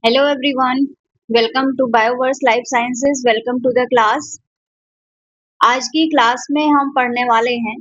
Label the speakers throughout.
Speaker 1: Hello everyone, welcome to Bioverse Life Sciences. Welcome to the class. आज की class में हम पढ़ने वाले हैं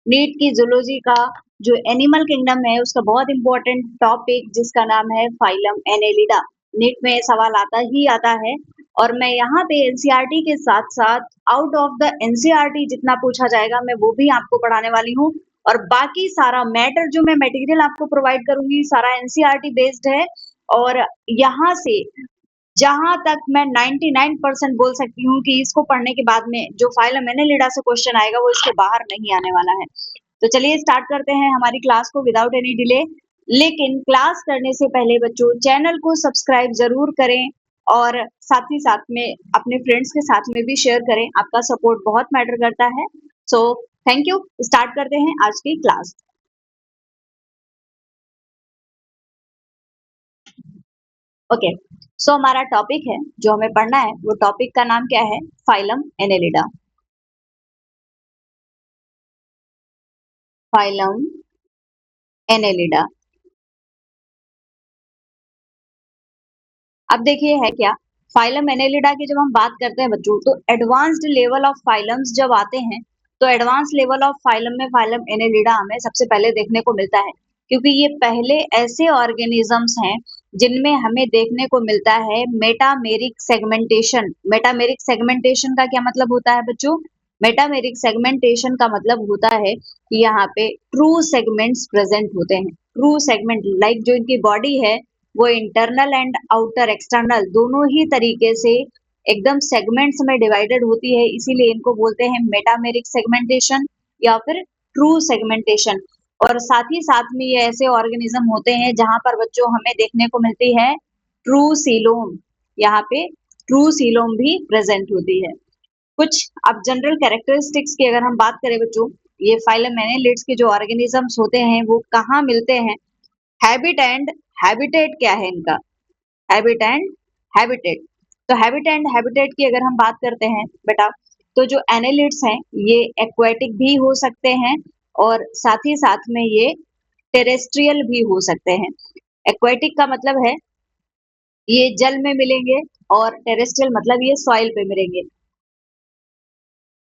Speaker 1: नीट की जूलॉजी का जो एनिमल किंगडम है उसका बहुत इंपॉर्टेंट टॉपिक जिसका नाम है फाइलम एनेलिडा। नीट में ये सवाल आता ही आता है और मैं यहाँ पे एनसीईआरटी के साथ साथ आउट ऑफ द एनसीईआरटी जितना पूछा जाएगा मैं वो भी आपको पढ़ाने वाली हूँ और बाकी सारा मैटर जो मैं मटेरियल आपको प्रोवाइड करूंगी सारा एनसीईआरटी बेस्ड है। और यहाँ से जहां तक मैं 99% बोल सकती हूँ कि इसको पढ़ने के बाद में जो फाइलम एनेलिडा से क्वेश्चन आएगा वो इसके बाहर नहीं आने वाला है। तो चलिए स्टार्ट करते हैं हमारी क्लास को विदाउट एनी डिले। लेकिन क्लास करने से पहले बच्चों चैनल को सब्सक्राइब जरूर करें और साथ ही साथ में अपने फ्रेंड्स के साथ में भी शेयर करें, आपका सपोर्ट बहुत मैटर करता है। So thank you. स्टार्ट करते हैं आज की क्लास। ओके, सो हमारा टॉपिक है जो हमें पढ़ना है वो टॉपिक का नाम क्या है? Phylum Annelida. Phylum Annelida. अब देखिए है क्या फाइलम एनेलिडा की जब हम बात करते हैं बच्चों तो एडवांस्ड लेवल ऑफ फाइलम्स जब आते हैं तो एडवांस लेवल ऑफ फाइलम में फाइलम एनेलिडा हमें सबसे पहले देखने को मिलता है क्योंकि ये पहले ऐसे ऑर्गेनिजम्स हैं जिनमें हमें देखने को मिलता है मेटामेरिक सेगमेंटेशन। मेटामेरिक सेगमेंटेशन का क्या मतलब होता है बच्चों? मेटामेरिक सेगमेंटेशन का मतलब होता है कि यहाँ पे ट्रू सेगमेंट्स प्रेजेंट होते हैं। ट्रू सेगमेंट लाइक जो इनकी बॉडी है वो इंटरनल एंड आउटर एक्सटर्नल दोनों ही तरीके से एकदम सेगमेंट्स में डिवाइडेड होती है, इसीलिए इनको बोलते हैं मेटामेरिक सेगमेंटेशन या फिर ट्रू सेगमेंटेशन। और साथ ही साथ में ये ऐसे ऑर्गेनिज्म होते हैं जहां पर बच्चों हमें देखने को मिलती है ट्रू सीलोम। यहाँ पे ट्रू सीलोम भी प्रेजेंट होती है। कुछ अब जनरल कैरेक्टरिस्टिक्स की अगर हम बात करें बच्चों, ये फाइलम एनेलिड्स के जो ऑर्गेनिजम्स होते हैं वो कहाँ मिलते हैं? हैबिट एंड हैबिटेट क्या है इनका? Habit and habitat. तो हैबिट एंड हैबिटेट की अगर हम बात करते हैं बेटा तो जो एनेलिड्स हैं ये एक्वेटिक भी हो सकते हैं और साथ ही साथ में ये टेरेस्ट्रियल भी हो सकते हैं। एक्वेटिक का मतलब है ये जल में मिलेंगे और टेरेस्ट्रियल मतलब ये सॉइल पे मिलेंगे।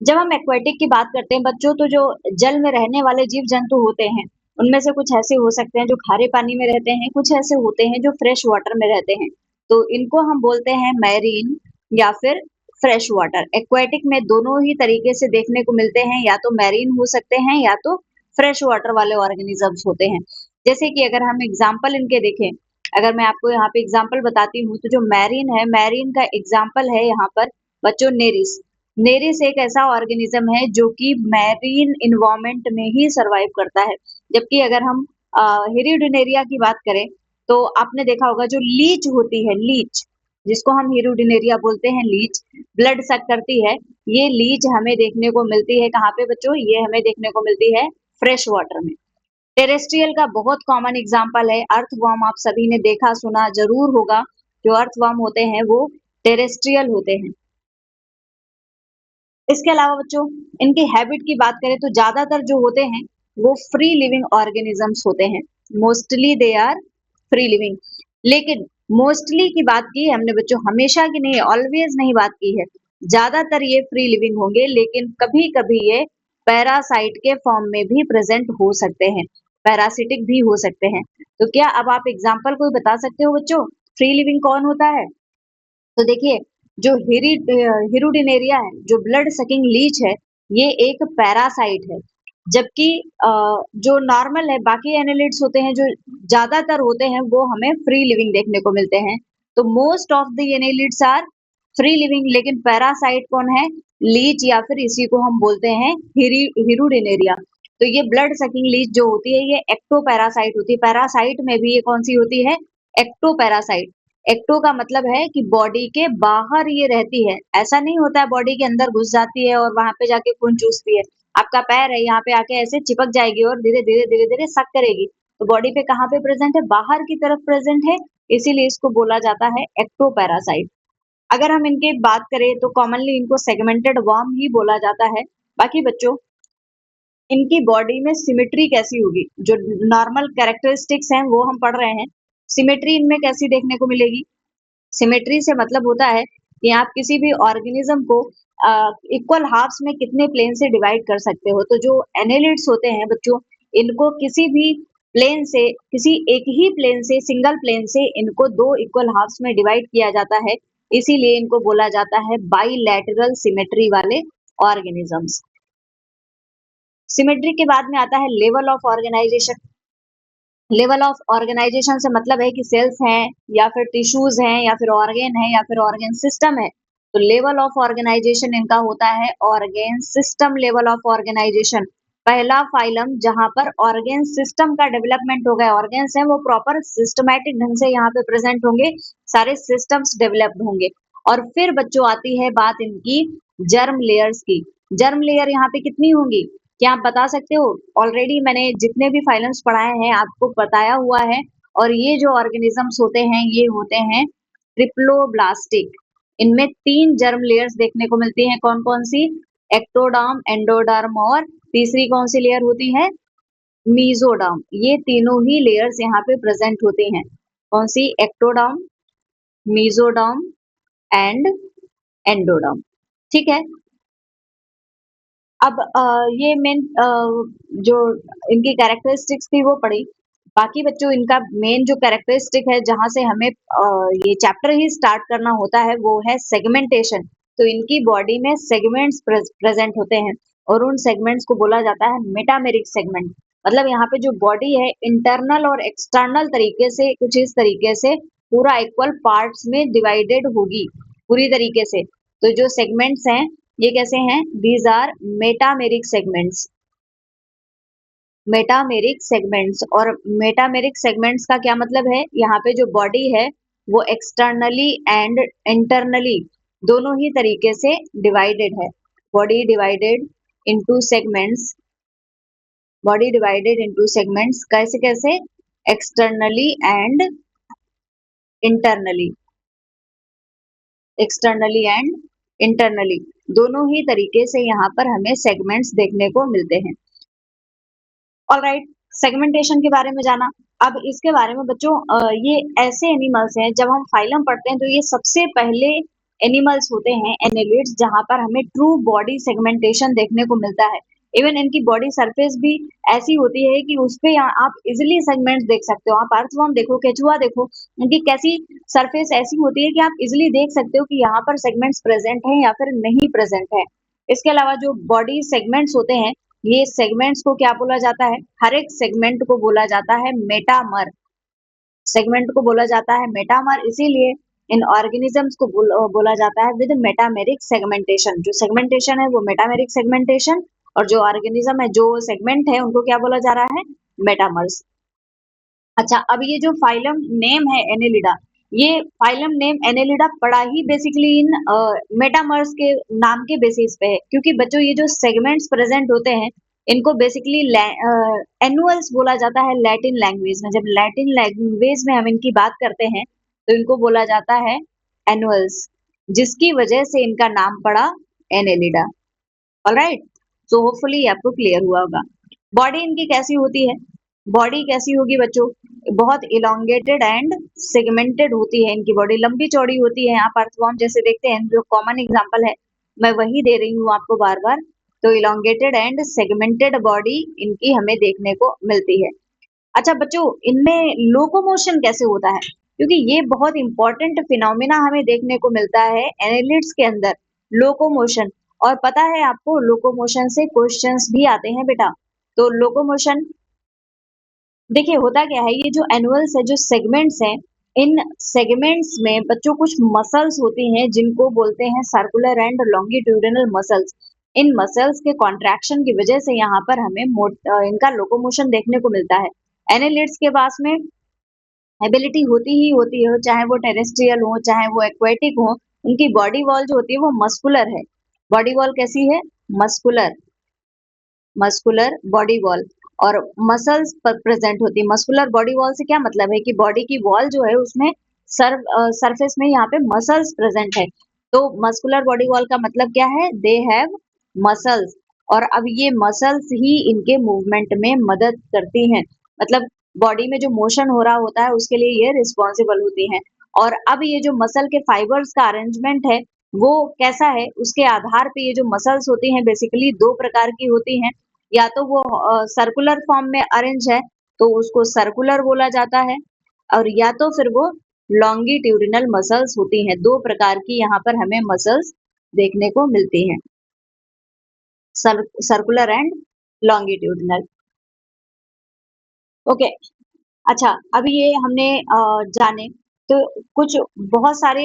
Speaker 1: जब हम एक्वेटिक की बात करते हैं बच्चों तो जो जल में रहने वाले जीव जंतु होते हैं उनमें से कुछ ऐसे हो सकते हैं जो खारे पानी में रहते हैं, कुछ ऐसे होते हैं जो फ्रेश वाटर में रहते हैं। तो इनको हम बोलते हैं मैरीन या फिर फ्रेश वाटर। एक्वेटिक में दोनों ही तरीके से देखने को मिलते हैं, या तो मैरीन हो सकते हैं या तो फ्रेश वाटर वाले ऑर्गेनिजम्स होते हैं। जैसे कि अगर हम एग्जाम्पल इनके देखें, अगर मैं आपको यहाँ पे एग्जाम्पल बताती हूँ तो जो मैरीन है, मैरीन का एग्जाम्पल है यहाँ पर बच्चों नेरिस। नेरिस एक ऐसा ऑर्गेनिज्म है जो कि मैरीन इन्वायरमेंट में ही सरवाइव करता है। जबकि अगर हम हिरुडिनेरिया की बात करें तो आपने देखा होगा जो लीच होती है, लीच जिसको हम हिरुडिनेरिया बोलते हैं, लीच ब्लड सक करती है। ये लीच हमें देखने को मिलती है कहाँ पे बच्चों? ये हमें देखने को मिलती है फ्रेश वाटर में। टेरेस्ट्रियल का बहुत कॉमन एग्जाम्पल है अर्थवर्म। आप सभी ने देखा सुना जरूर होगा, जो अर्थवर्म होते हैं वो टेरेस्ट्रियल होते हैं। इसके अलावा बच्चों इनकी हैबिट की बात करें तो ज्यादातर जो होते हैं वो फ्री लिविंग ऑर्गेनिजम्स होते हैं। Mostly they are free living. लेकिन मोस्टली की बात की है हमने बच्चों, हमेशा की नहीं, ऑलवेज नहीं बात की है। ज्यादातर ये फ्री लिविंग होंगे लेकिन कभी कभी ये पैरासाइट के फॉर्म में भी प्रेजेंट हो सकते हैं, पैरासिटिक भी हो सकते हैं। तो क्या अब आप एग्जाम्पल कोई बता सकते हो बच्चों फ्री लिविंग कौन होता है? तो देखिए जो हिरुडिनेरिया है, जो ब्लड सकिंग लीच है, ये एक पैरासाइट है। जबकि जो नॉर्मल है बाकी एनालिड्स होते हैं जो ज्यादातर होते हैं वो हमें फ्री लिविंग देखने को मिलते हैं। तो most of the annelids are free living, लेकिन पैरासाइट कौन है? लीच, या फिर इसी को हम बोलते हैं हिरुडिनेरिया। तो ये ब्लड सकिंग लीच जो होती है ये एक्टो पैरासाइट होती है। पैरासाइट में भी ये कौन सी होती है? Ecto parasite. एक्टो का मतलब है कि बॉडी के बाहर ये रहती है, ऐसा नहीं होता है बॉडी के अंदर घुस जाती है और वहां पे जाके खून चूसती है। आपका पैर है यहाँ पे आके ऐसे चिपक जाएगी और धीरे धीरे धीरे धीरे सक करेगी। तो बॉडी पे कहाँ पे प्रेजेंट है? बाहर की तरफ प्रेजेंट है, इसीलिए इसको बोला जाता है एक्टो पैरासाइट। अगर हम इनकी बात करें तो कॉमनली इनको सेगमेंटेड वर्म ही बोला जाता है। बाकी बच्चों इनकी बॉडी में सिमेट्री कैसी होगी? जो नॉर्मल कैरेक्टरिस्टिक्स हैं वो हम पढ़ रहे हैं। सिमेट्री इनमें कैसी देखने को मिलेगी? सिमेट्री से मतलब होता है कि आप किसी भी ऑर्गेनिज्म को इक्वल हाफ्स में कितने प्लेन से डिवाइड कर सकते हो। तो जो एनालिड्स होते हैं बच्चों, इनको किसी भी प्लेन से, किसी एक ही प्लेन से, सिंगल प्लेन से इनको 2 इक्वल हाफ्स में डिवाइड किया जाता है। इसीलिए इनको बोला जाता है बाइलैटरल सिमेट्री वाले ऑर्गेनिजम्स। सिमेट्री के बाद में आता है level of organisation. Level of organisation से मतलब है कि सेल्स हैं या फिर टिश्यूज हैं या फिर ऑर्गेन है या फिर ऑर्गेन सिस्टम है। तो लेवल ऑफ ऑर्गेनाइजेशन इनका होता है organ system level of organisation. पहला फाइलम जहां पर ऑर्गेन सिस्टम का डेवलपमेंट हो गया, ऑर्गेन्स हैं वो प्रॉपर सिस्टमैटिक ढंग से यहाँ पे प्रेजेंट होंगे, सारे सिस्टम्स डेवलप्ड होंगे। और फिर बच्चों आती है बात इनकी जर्म लेयर्स की। जर्म लेयर यहाँ पे कितनी होंगी, क्या आप बता सकते हो? ऑलरेडी मैंने जितने भी फाइलम्स पढ़ाए हैं आपको बताया हुआ है। और ये जो ऑर्गेनिजम्स होते हैं ये होते हैं ट्रिप्लोब्लास्टिक। इनमें 3 जर्म लेयर्स देखने को मिलती हैं। कौन कौन सी? एक्टोडर्म, एंडोडर्म और तीसरी कौन सी लेयर होती है? मीजोडर्म। ये तीनों ही लेयर्स यहाँ पे प्रेजेंट होते हैं। कौन सी? Ectoderm, mesoderm and endoderm. ठीक है। अब ये मेन जो इनकी कैरेक्टरिस्टिक्स थी वो पढ़ी। बाकी बच्चों इनका मेन जो कैरेक्टरिस्टिक है जहां से हमें ये चैप्टर ही स्टार्ट करना होता है वो है सेगमेंटेशन। तो इनकी बॉडी में सेगमेंट्स प्रेजेंट होते हैं और उन सेगमेंट्स को बोला जाता है मेटामेरिक सेगमेंट। मतलब यहाँ पे जो बॉडी है इंटरनल और एक्सटर्नल तरीके से कुछ इस तरीके से पूरा इक्वल पार्ट्स में डिवाइडेड होगी पूरी तरीके से। तो जो सेगमेंट्स हैं ये कैसे हैं? These are metameric segments. Metameric segments. और मेटामेरिक सेगमेंट्स का क्या मतलब है? यहाँ पे जो बॉडी है वो एक्सटर्नली एंड इंटरनली दोनों ही तरीके से डिवाइडेड है। Body divided into segments. Body divided into segments कैसे कैसे? Externally and internally. Externally and internally दोनों ही तरीके से यहाँ पर हमें सेगमेंट्स देखने को मिलते हैं। ऑलराइट, सेगमेंटेशन के बारे में जाना। अब इसके बारे में बच्चों ये ऐसे एनिमल्स हैं, जब हम फाइलम पढ़ते हैं तो ये सबसे पहले एनिमल्स होते हैं एनिलिड्स जहां पर हमें ट्रू बॉडी सेगमेंटेशन देखने को मिलता है। इवन इनकी बॉडी सरफेस भी ऐसी होती है कि उस पे आप इजिली सेगमेंट्स देख सकते हो। आप अर्थवर्म देखो, केचुआ देखो, उनकी कैसी सरफेस ऐसी होती है कि आप इजिली देख सकते हो कि यहाँ पर सेगमेंट्स प्रेजेंट हैं या फिर नहीं प्रेजेंट है। इसके अलावा जो बॉडी सेगमेंट्स होते हैं ये सेगमेंट्स को क्या बोला जाता है? हर एक सेगमेंट को बोला जाता है मेटामर। सेगमेंट को बोला जाता है मेटामर, इसीलिए इन ऑर्गेनिजम्स को बोला जाता है विद मेटामेरिक सेगमेंटेशन। जो सेगमेंटेशन है वो मेटामेरिक सेगमेंटेशन, और जो ऑर्गेनिज्म है, जो सेगमेंट है, उनको क्या बोला जा रहा है? मेटामर्स। अच्छा, अब ये जो फाइलम नेम है एनेलिडा, ये फाइलम नेम एनेलिडा पड़ा ही बेसिकली इन मेटामर्स के नाम के बेसिस पे है। क्योंकि बच्चों ये जो सेगमेंट्स प्रेजेंट होते हैं इनको बेसिकली एनुअल्स बोला जाता है लैटिन लैंग्वेज में। जब लैटिन लैंग्वेज में हम इनकी बात करते हैं तो इनको बोला जाता है एनुअल्स, जिसकी वजह से इनका नाम पड़ा एनेलिडा। ऑलराइट, सो होपफुली आपको क्लियर हुआ होगा। बॉडी इनकी कैसी होती है? बॉडी कैसी होगी बच्चों? बहुत इलोंगेटेड एंड सेगमेंटेड होती है। इनकी बॉडी लंबी चौड़ी होती है। आप अर्थवॉर्म जैसे देखते हैं, जो कॉमन एग्जांपल है मैं वही दे रही हूँ आपको बार बार। तो इलोंगेटेड एंड सेगमेंटेड बॉडी इनकी हमें देखने को मिलती है। अच्छा बच्चों, इनमें लोकोमोशन कैसे होता है? क्योंकि ये बहुत इंपॉर्टेंट फिनोमिना हमें देखने को मिलता है एनालिट्स के अंदर, लोकोमोशन। और पता है आपको लोकोमोशन से क्वेश्चंस भी आते हैं बेटा। तो लोकोमोशन देखिए होता क्या है, ये जो एनुअल्स है, जो सेगमेंट्स हैं, इन सेगमेंट्स में बच्चों कुछ मसल्स होती हैं जिनको बोलते हैं circular and longitudinal muscles. In muscles के कॉन्ट्रैक्शन की वजह से यहाँ पर हमें इनका लोकोमोशन देखने को मिलता है। एनालिट्स के पास में एबिलिटी होती ही होती है, चाहे वो टेरेस्ट्रियल हो चाहे वो एक्वेटिक हो। उनकी बॉडी वॉल जो होती है वो मस्कुलर है। बॉडी वॉल कैसी है? मस्कुलर। मस्कुलर बॉडी वॉल और मसल्स पर प्रेजेंट होती है। मस्कुलर बॉडी वॉल से क्या मतलब है कि बॉडी की वॉल जो है उसमें सरफेस में यहाँ पे मसल्स प्रेजेंट है। तो मस्कुलर बॉडी वॉल का मतलब क्या है? They have muscles. और अब ये मसल्स ही इनके मूवमेंट में मदद करती हैं। मतलब बॉडी में जो मोशन हो रहा होता है उसके लिए ये रिस्पॉन्सिबल होती हैं। और अब ये जो मसल के फाइबर्स का अरेंजमेंट है वो कैसा है, उसके आधार पे ये जो मसल्स होती हैं बेसिकली दो प्रकार की होती हैं। या तो वो सर्कुलर फॉर्म में अरेंज है तो उसको सर्कुलर बोला जाता है, और या तो फिर वो लॉन्गिट्यूडिनल मसल्स होती हैं। दो प्रकार की यहाँ पर हमें मसल्स देखने को मिलती हैं, सर्कुलर एंड लॉन्गिट्यूडिनल। ओके। अच्छा, अभी ये हमने जाने तो कुछ बहुत सारे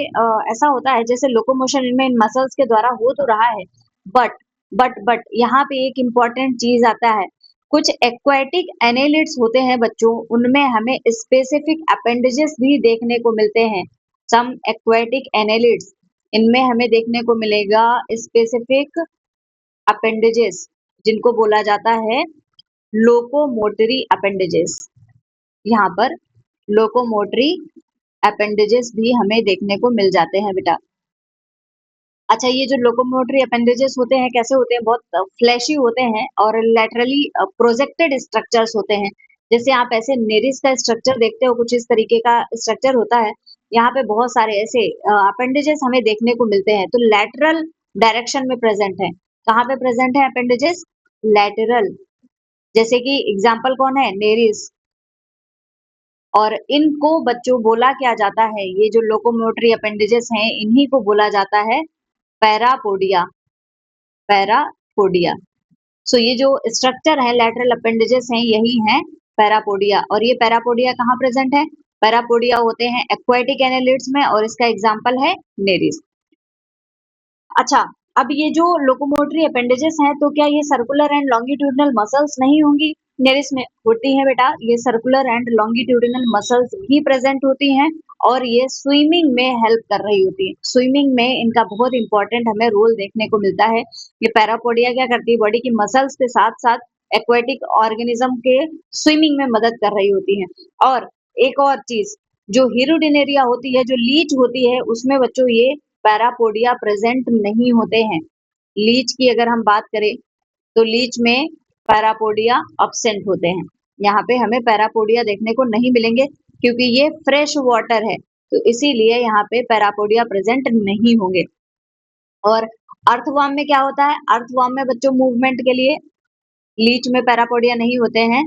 Speaker 1: ऐसा होता है जैसे लोकोमोशन इनमें इन मसल्स के द्वारा हो तो रहा है, बट बट यहाँ पे एक इम्पॉर्टेंट चीज आता है। कुछ एक्वाटिक एनेलिड्स होते हैं बच्चों, उनमें हमें स्पेसिफिक अपेंडेजेस भी देखने को मिलते हैं। सम एक्वाटिक एनेलिड्स, इनमें हमें देखने को मिलेगा स्पेसिफिक अपेंडेजेस, जिनको बोला जाता है लोकोमोटरी अपेंडेजेस। यहाँ पर लोकोमोटरी अपेंडेजेस भी हमें देखने को मिल जाते हैं बेटा। अच्छा, ये जो लोकोमोटरी अपेंडेजेस होते हैं कैसे होते हैं, बहुत फ्लैशी होते हैं और लैटरली प्रोजेक्टेड स्ट्रक्चर्स होते हैं। जैसे आप ऐसे नेरिस का स्ट्रक्चर देखते हो, कुछ इस तरीके का स्ट्रक्चर होता है। यहाँ पे बहुत सारे ऐसे अपेंडेजेस हमें देखने को मिलते हैं, तो लैटरल डायरेक्शन में प्रेजेंट है। कहाँ पे प्रेजेंट है अपेंडेजेस? लैटरल। जैसे कि एग्जाम्पल कौन है? नेरिस। और इनको बच्चों बोला क्या जाता है, ये जो लोकोमोटरी अपेंडेजेस हैं इन्हीं को बोला जाता है पैरापोडिया। पैरापोडिया। सो ये जो स्ट्रक्चर है लैटरल अपेंडेजेस हैं यही हैं पैरापोडिया। और ये पैरापोडिया कहाँ प्रेजेंट है? पैरापोडिया होते हैं एक्वाटिक एनालिड्स में, और इसका एग्जाम्पल है नेरिस। अच्छा, अब ये जो लोकोमोटरी अपेंडेजेस हैं तो क्या ये सर्कुलर एंड लॉन्गिट्यूडिनल मसल्स नहीं होंगी? नेरिस में होती हैं बेटा, ये सर्कुलर एंड लॉन्गिट्यूडिनल मसल्स भी प्रेजेंट होती हैं, और ये स्विमिंग में हेल्प कर रही होती है। स्विमिंग में इनका बहुत इंपॉर्टेंट हमें रोल देखने को मिलता है। ये पैरापोडिया क्या करती है, बॉडी की मसल्स के साथ साथ एक्वेटिक ऑर्गेनिज्म के स्विमिंग में मदद कर रही होती हैं। और एक और चीज, जो हीरोडिनेरिया होती है, जो लीच होती है, उसमें बच्चों ये पैरापोडिया प्रेजेंट नहीं होते हैं। लीच की अगर हम बात करें तो लीच में पैरापोडिया अब्सेंट होते हैं। यहाँ पे हमें पैरापोडिया देखने को नहीं मिलेंगे क्योंकि ये फ्रेश वाटर है, तो इसीलिए यहाँ पे पैरापोडिया प्रेजेंट नहीं होंगे। और अर्थवर्म में क्या होता है? अर्थवर्म में बच्चों मूवमेंट के लिए, लीच में पैरापोडिया नहीं होते हैं।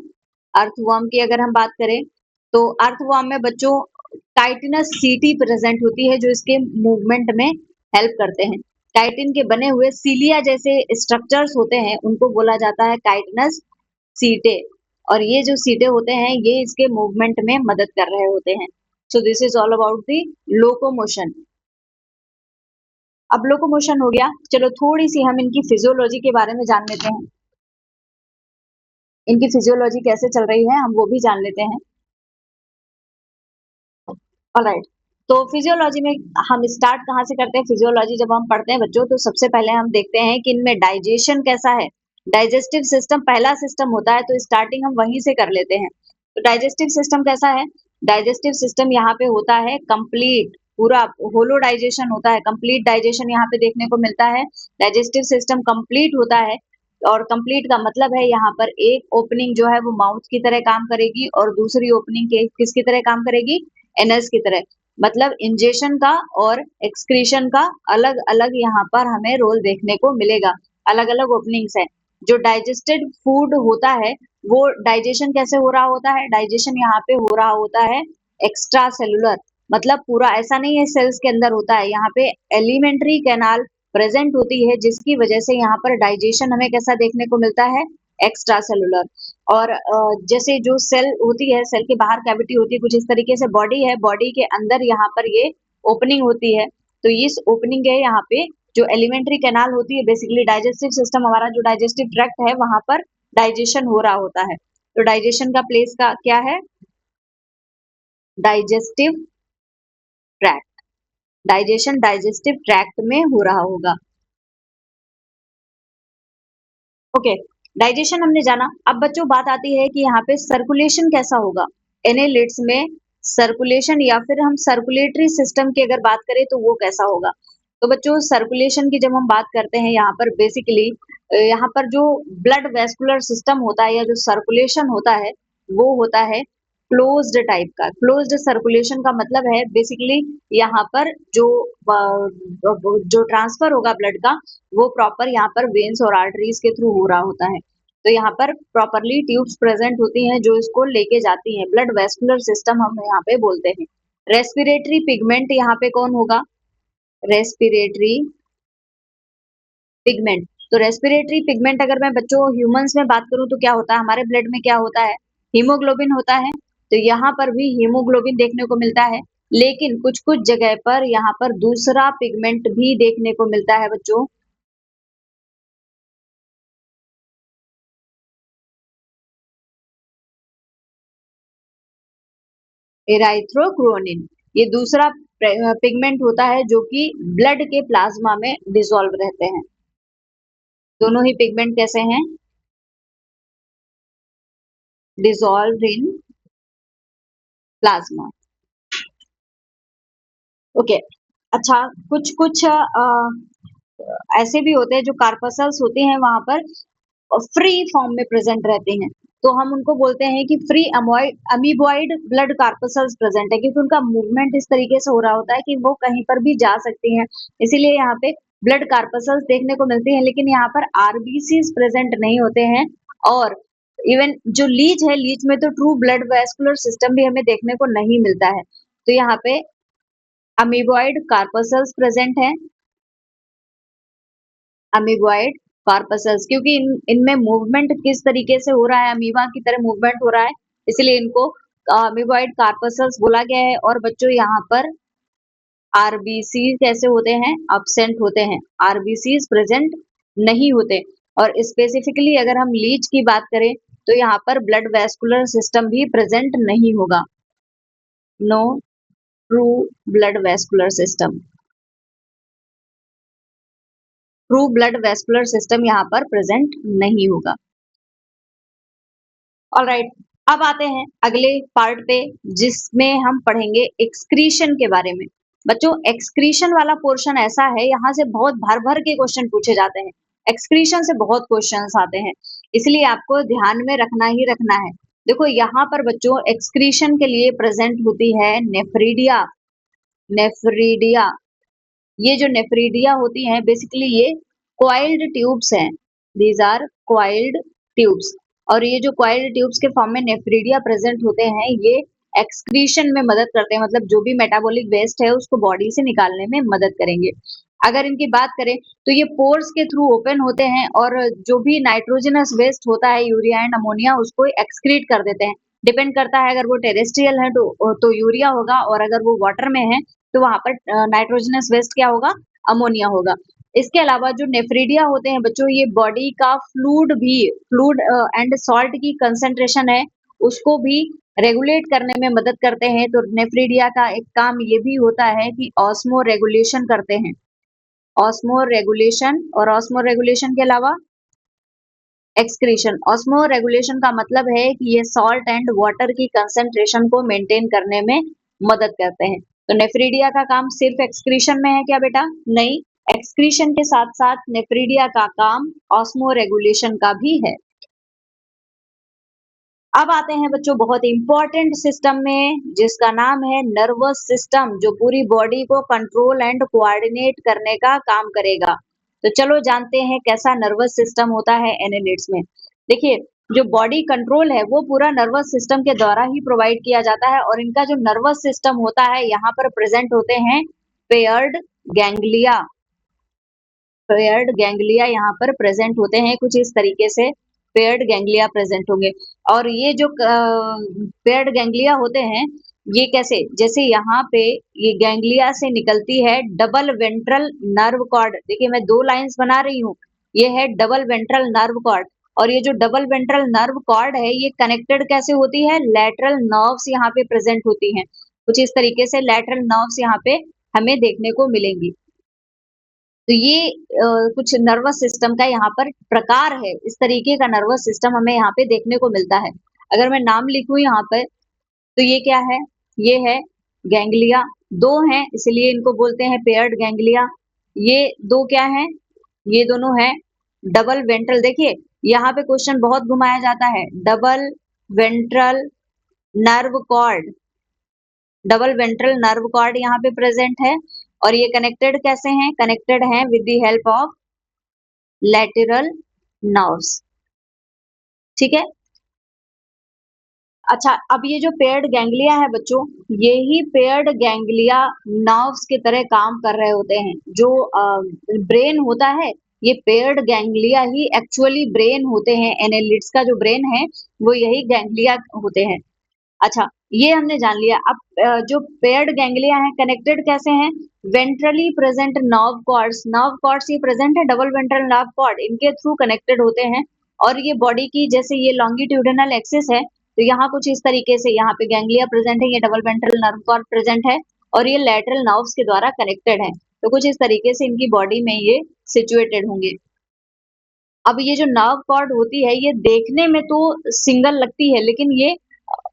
Speaker 1: अर्थवर्म की अगर हम बात करें तो अर्थवर्म में बच्चों काइटिनस सीटी प्रेजेंट होती है जो इसके मूवमेंट में हेल्प करते हैं। काइटिन के बने हुए सीलिया जैसे स्ट्रक्चर्स होते हैं उनको बोला जाता है काइटिनस सीटे, और ये जो सीटे होते हैं ये इसके मूवमेंट में मदद कर रहे होते हैं। So this is all about the locomotion. अब लोकोमोशन हो गया, चलो थोड़ी सी हम इनकी फिजियोलॉजी के बारे में जान लेते हैं। इनकी फिजियोलॉजी कैसे चल रही है हम वो भी जान लेते हैं। ऑलराइट, तो फिजियोलॉजी में हम स्टार्ट कहाँ से करते हैं? फिजियोलॉजी जब हम पढ़ते हैं बच्चों तो सबसे पहले हम देखते हैं कि इनमें डाइजेशन कैसा है। डाइजेस्टिव सिस्टम पहला सिस्टम होता है, तो स्टार्टिंग हम वहीं से कर लेते हैं। तो डाइजेस्टिव सिस्टम कैसा है? डाइजेस्टिव सिस्टम यहाँ पे होता है कंप्लीट, पूरा होलो डाइजेशन होता है, कंप्लीट डाइजेशन यहाँ पे देखने को मिलता है। डाइजेस्टिव सिस्टम कंप्लीट होता है, और कंप्लीट का मतलब है यहाँ पर एक ओपनिंग जो है वो माउथ की तरह काम करेगी और दूसरी ओपनिंग के किसकी तरह काम करेगी? एनस की तरह। मतलब इंजेशन का और एक्सक्रीशन का अलग अलग यहाँ पर हमें रोल देखने को मिलेगा, अलग अलग ओपनिंग्स है। जो डाइजेस्टेड फूड होता है वो डाइजेशन कैसे हो रहा होता है? डाइजेशन यहाँ पे हो रहा होता है एक्स्ट्रा सेलुलर, मतलब पूरा ऐसा नहीं है सेल्स के अंदर होता है, यहाँ पे एलिमेंट्री कैनाल प्रेजेंट होती है जिसकी वजह से यहाँ पर डाइजेशन हमें कैसा देखने को मिलता है? Extra cellular. और जैसे जो सेल होती है, सेल के बाहर कैविटी होती है, कुछ इस तरीके से बॉडी है, बॉडी के अंदर यहाँ पर ये ओपनिंग होती है। तो इस ओपनिंग है यहाँ पे जो एलिमेंट्री कैनाल होती है, बेसिकली डाइजेस्टिव सिस्टम हमारा जो डाइजेस्टिव ट्रैक्ट है वहां पर डाइजेशन हो रहा होता है। तो डाइजेशन का प्लेस का क्या है? Digestive tract. Digestion digestive tract में हो रहा होगा। ओके, डाइजेशन हमने जाना। अब बच्चों बात आती है कि यहाँ पे सर्कुलेशन कैसा होगा एनेलिड्स में। सर्कुलेशन या फिर हम सर्कुलेटरी सिस्टम की अगर बात करें तो वो कैसा होगा? तो बच्चों सर्कुलेशन की जब हम बात करते हैं यहाँ पर बेसिकली यहाँ पर जो ब्लड वेस्कुलर सिस्टम होता है या जो सर्कुलेशन होता है वो होता है क्लोज्ड टाइप का। क्लोज्ड सर्कुलेशन का मतलब है बेसिकली यहाँ पर जो ट्रांसफर होगा ब्लड का वो प्रॉपर यहाँ पर वेन्स और आर्टरीज के थ्रू हो रहा होता है। तो यहाँ पर प्रॉपरली ट्यूब्स प्रेजेंट होती हैं जो इसको लेके जाती हैं। ब्लड वेस्कुलर सिस्टम हम यहाँ पे बोलते हैं। रेस्पिरेटरी पिगमेंट यहाँ पे कौन होगा? Respiratory pigment. तो रेस्पिरेटरी पिगमेंट अगर मैं बच्चों ह्यूमंस में बात करूं तो क्या होता है? हमारे ब्लड में क्या होता है? हीमोग्लोबिन होता है। तो यहाँ पर भी हीमोग्लोबिन देखने को मिलता है, लेकिन कुछ कुछ जगह पर यहाँ पर दूसरा पिगमेंट भी देखने को मिलता है बच्चों। एराइथ्रोक्रोनिन। ये दूसरा पिगमेंट होता है जो कि ब्लड के प्लाज्मा में डिसॉल्व रहते हैं। दोनों ही पिगमेंट कैसे हैं? Dissolve in plasma. ओके। अच्छा, कुछ कुछ ऐसे भी होते हैं जो कार्पसल्स होते हैं वहां पर फ्री फॉर्म में प्रेजेंट रहते हैं, तो हम उनको बोलते हैं कि free amoeboid blood corpuscles present है, क्योंकि उनका मूवमेंट इस तरीके से हो रहा होता है कि वो कहीं पर भी जा सकती हैं। इसीलिए यहाँ पे ब्लड कार्पसल्स देखने को मिलती हैं, लेकिन यहाँ पर आरबीसीज प्रेजेंट नहीं होते हैं। और इवन जो लीच है, लीच में तो ट्रू ब्लड वेस्कुलर सिस्टम भी हमें देखने को नहीं मिलता है। तो यहाँ पे अमीबॉइड कार्पसल्स प्रेजेंट है। अमीबॉइड कार्पसल्स, क्योंकि इनमें मूवमेंट किस तरीके से हो रहा है, अमीबा की तरह मूवमेंट हो रहा है, इसलिए इनको अमीबॉइड कार्पसल्स बोला गया है। और बच्चों यहाँ पर आरबीसी कैसे होते हैं? अब्सेंट होते हैं, आरबीसी प्रेजेंट नहीं होते। और स्पेसिफिकली अगर हम लीच की बात करें तो यहाँ पर ब्लड वेस्कुलर सिस्टम भी प्रेजेंट नहीं होगा। No true blood vascular system. True blood vascular system यहाँ पर प्रेजेंट नहीं होगा। ऑलराइट, अब आते हैं अगले पार्ट पे जिसमें हम पढ़ेंगे एक्सक्रीशन के बारे में। बच्चों, एक्सक्रीशन वाला पोर्शन ऐसा है, यहाँ से बहुत भर भर के क्वेश्चन पूछे जाते हैं। एक्सक्रीशन से बहुत क्वेश्चंस आते हैं, इसलिए आपको ध्यान में रखना ही रखना है। देखो यहाँ पर बच्चों एक्सक्रीशन के लिए प्रेजेंट होती है नेफ्रीडिया। नेफ्रीडिया, ये जो नेफ्रीडिया होती हैं बेसिकली ये कॉइल्ड ट्यूब्स हैं। These are coiled tubes. और ये जो कॉइल्ड ट्यूब्स के फॉर्म में नेफ्रीडिया प्रेजेंट होते हैं, ये एक्सक्रीशन में मदद करते हैं, मतलब जो भी मेटाबॉलिक वेस्ट है उसको बॉडी से निकालने में मदद करेंगे। अगर इनकी बात करें तो ये पोर्स के थ्रू ओपन होते हैं और जो भी नाइट्रोजनस वेस्ट होता है, यूरिया एंड अमोनिया, उसको एक्सक्रीट कर देते हैं। डिपेंड करता है, अगर वो टेरेस्ट्रियल है तो यूरिया होगा, और अगर वो वाटर में है तो वहां पर नाइट्रोजनस वेस्ट क्या होगा? अमोनिया होगा। इसके अलावा जो नेफ्रीडिया होते हैं बच्चों, ये बॉडी का फ्लूड एंड सॉल्ट की कंसेंट्रेशन है उसको भी रेगुलेट करने में मदद करते हैं। तो नेफ्रीडिया का एक काम ये भी होता है कि ऑस्मो रेगुलेशन करते हैं। ऑस्मो रेगुलेशन, और ऑस्मो रेगुलेशन के अलावा एक्सक्रीशन। ऑस्मो रेगुलेशन का मतलब है कि ये सॉल्ट एंड वाटर की कंसेंट्रेशन को मेंटेन करने में मदद करते हैं। तो नेफ्रीडिया का काम सिर्फ एक्सक्रीशन में है क्या बेटा? नहीं, एक्सक्रीशन के साथ साथ नेफ्रीडिया का काम ऑस्मो रेगुलेशन का भी है। अब आते हैं बच्चों बहुत इंपॉर्टेंट सिस्टम में, जिसका नाम है नर्वस सिस्टम, जो पूरी बॉडी को कंट्रोल एंड कोऑर्डिनेट करने का काम करेगा। तो चलो जानते हैं कैसा नर्वस सिस्टम होता है एनालिट्स में। देखिए, जो बॉडी कंट्रोल है वो पूरा नर्वस सिस्टम के द्वारा ही प्रोवाइड किया जाता है, और इनका जो नर्वस सिस्टम होता है यहाँ पर प्रेजेंट होते हैं पेयर्ड गैंग्लिया। पेयर्ड गैंग्लिया यहाँ पर प्रेजेंट होते हैं, कुछ इस तरीके से पेयर्ड गैंग्लिया प्रेजेंट होंगे। और ये जो पेयर्ड गैंग्लिया होते हैं, ये कैसे? जैसे यहाँ पे ये गैंग्लिया से निकलती है डबल वेंट्रल नर्व कॉर्ड। देखिए मैं दो लाइंस बना रही हूँ, ये है डबल वेंट्रल नर्व कॉर्ड, और ये जो डबल वेंट्रल नर्व कॉर्ड है ये कनेक्टेड कैसे होती है? लैटरल नर्व्स यहाँ पे प्रेजेंट होती हैं। कुछ इस तरीके से लैटरल नर्व्स यहाँ पे हमें देखने को मिलेंगी। तो ये कुछ नर्वस सिस्टम का यहाँ पर प्रकार है, इस तरीके का नर्वस सिस्टम हमें यहाँ पे देखने को मिलता है। अगर मैं नाम लिखूं यहाँ पे तो ये क्या है? ये है गैंग्लिया। दो हैं इसलिए इनको बोलते हैं पेयर्ड गैंग्लिया। ये दो क्या है? ये दोनों है डबल वेंट्रल। देखिए यहाँ पे क्वेश्चन बहुत घुमाया जाता है, double ventral nerve cord, double ventral nerve cord यहाँ पे प्रेजेंट है और ये कनेक्टेड कैसे हैं? कनेक्टेड हैं with the help of lateral nerves. ठीक है। अच्छा, अब ये जो पेयर्ड गैंग्लिया है बच्चों, ये ही पेयर्ड गैंग्लिया नर्व्स की तरह काम कर रहे होते हैं। जो ब्रेन होता है, ये पेयर्ड गैंग्लिया ही एक्चुअली ब्रेन होते हैं। एनालिट्स का जो ब्रेन है वो यही गैंग्लिया होते हैं। अच्छा, ये हमने जान लिया। अब जो पेयर्ड गैंग्लिया है कनेक्टेड कैसे हैं? वेंट्रली प्रेजेंट नर्व कॉर्ड्स ये प्रेजेंट है, डबल वेंट्रल नर्व कॉर्ड इनके थ्रू कनेक्टेड होते हैं। और ये बॉडी की जैसे ये लॉन्गिट्यूडिनल एक्सिस है, तो यहाँ कुछ इस तरीके से यहाँ पे गैंग्लिया प्रेजेंट है, ये double ventral nerve cord present है और ये लैटरल नर्व्स के द्वारा कनेक्टेड है। तो कुछ इस तरीके से इनकी बॉडी में ये सिचुएटेड होंगे। अब ये जो नर्व कॉर्ड होती है ये देखने में तो सिंगल लगती है, लेकिन ये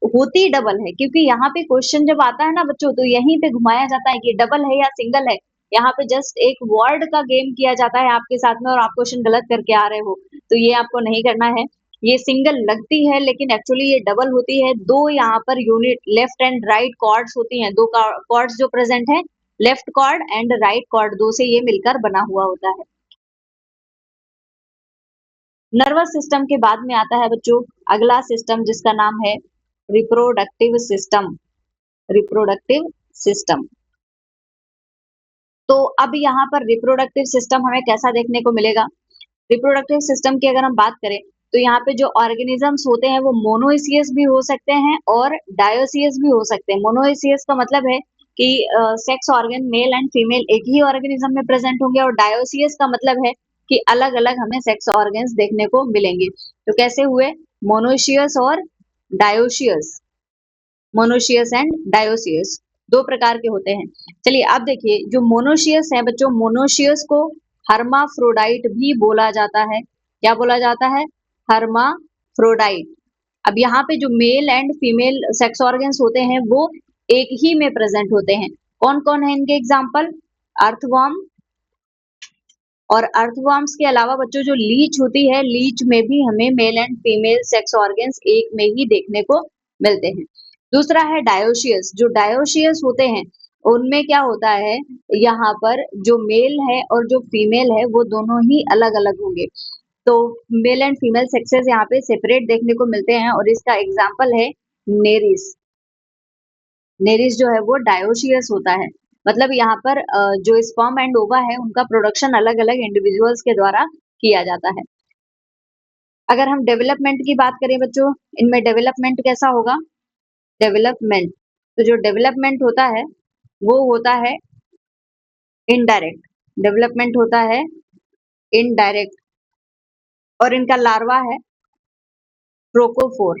Speaker 1: होती डबल है, क्योंकि यहाँ पे क्वेश्चन जब आता है ना बच्चों, तो यहीं पे घुमाया जाता है कि डबल है या सिंगल है। यहाँ पे जस्ट एक वर्ड का गेम किया जाता है आपके साथ में और आप क्वेश्चन गलत करके आ रहे हो, तो ये आपको नहीं करना है। ये सिंगल लगती है लेकिन एक्चुअली ये डबल होती है। दो यहाँ पर unit left and right cords होती हैं, दो कॉर्ड्स जो प्रेजेंट है, left cord and right cord, दो से ये मिलकर बना हुआ होता है। नर्वस सिस्टम के बाद में आता है बच्चों अगला सिस्टम जिसका नाम है रिप्रोडक्टिव सिस्टम। Reproductive system. तो अब यहाँ पर रिप्रोडक्टिव सिस्टम हमें कैसा देखने को मिलेगा? रिप्रोडक्टिव सिस्टम की अगर हम बात करें तो यहाँ पे जो ऑर्गेनिजम्स होते हैं वो मोनोइसियस भी हो सकते हैं और डायोसियस भी हो सकते हैं। मोनोइसियस का मतलब है कि sex organ male and female एक ही ऑर्गेनिज्म में प्रेजेंट होंगे, और डायोसियस का मतलब है कि अलग अलग हमें सेक्स ऑर्गन्स देखने को मिलेंगे। तो कैसे हुए? मोनोशियस और डायोशियस। मोनोशियस एंड डायोसियस दो प्रकार के होते हैं। चलिए अब देखिए, जो मोनोशियस है बच्चों, मोनोशियस को हर्माफ्रोडाइट भी बोला जाता है। क्या बोला जाता है? हर्माफ्रोडाइट। अब यहाँ पे जो male and female sex organs होते हैं वो एक ही में प्रेजेंट होते हैं। कौन कौन है इनके एग्जाम्पल? अर्थवर्म, और अर्थवर्म्स के अलावा बच्चों जो लीच होती है, लीच में भी हमें male and female sex organs एक में ही देखने को मिलते हैं। दूसरा है डायोशियस। जो डायोशियस होते हैं उनमें क्या होता है, यहाँ पर जो मेल है और जो फीमेल है वो दोनों ही अलग अलग होंगे। तो मेल एंड फीमेल सेक्सेस यहाँ पे सेपरेट देखने को मिलते हैं, और इसका एग्जाम्पल है नेरिस। नेरिस जो है वो डायोशियस होता है। मतलब यहाँ पर जो स्पर्म एंड ओवा है उनका प्रोडक्शन अलग अलग इंडिविजुअल्स के द्वारा किया जाता है। अगर हम डेवलपमेंट की बात करें बच्चों, इनमें डेवलपमेंट कैसा होगा? डेवलपमेंट, तो जो डेवलपमेंट होता है वो होता है इनडायरेक्ट। डेवलपमेंट होता है इनडायरेक्ट, और इनका लार्वा है ट्रोकोफोर।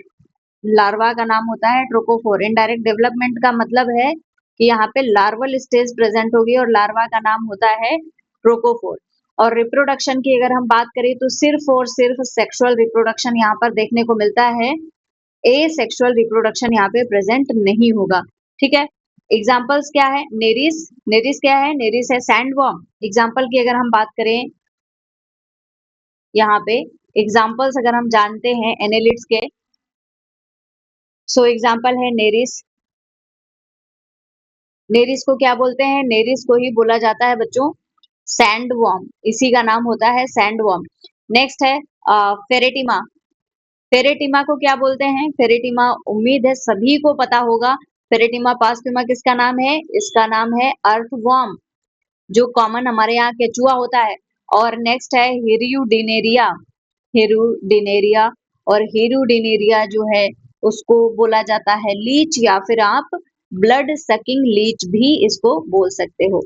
Speaker 1: लार्वा का नाम होता है ट्रोकोफोर। इनडायरेक्ट डेवलपमेंट का मतलब है कि यहाँ पे लार्वल स्टेज प्रेजेंट होगी और लार्वा का नाम होता है ट्रोकोफोर। और रिप्रोडक्शन की अगर हम बात करें तो सिर्फ और सिर्फ सेक्सुअल रिप्रोडक्शन यहाँ पर देखने को मिलता है, ए सेक्सुअल रिप्रोडक्शन यहाँ पे प्रेजेंट नहीं होगा। ठीक है। एग्जाम्पल्स क्या है? नेरिस। नेरिस क्या है? नेरिस है सैंडवर्म। एग्जाम्पल की अगर हम बात करें यहाँ पे, एग्जाम्पल्स अगर हम जानते हैं एनेलिड्स के, सो एग्जाम्पल है नेरिस। नेरिस को क्या बोलते हैं? नेरिस को ही बोला जाता है बच्चों सैंडवर्म, इसी का नाम होता है सैंडवर्म। नेक्स्ट है फेरेटिमा। फेरेटिमा को क्या बोलते हैं? फेरेटिमा उम्मीद है सभी को पता होगा। फेरेटिमा पास्टुमा किसका नाम है? इसका नाम है अर्थवर्म, जो कॉमन हमारे यहाँ केचुआ होता है। और नेक्स्ट है हिरुडिनेरिया। हिरुडिनेरिया, और हिरुडिनेरिया जो है उसको बोला जाता है लीच, या फिर आप ब्लड सकिंग लीच भी इसको बोल सकते हो।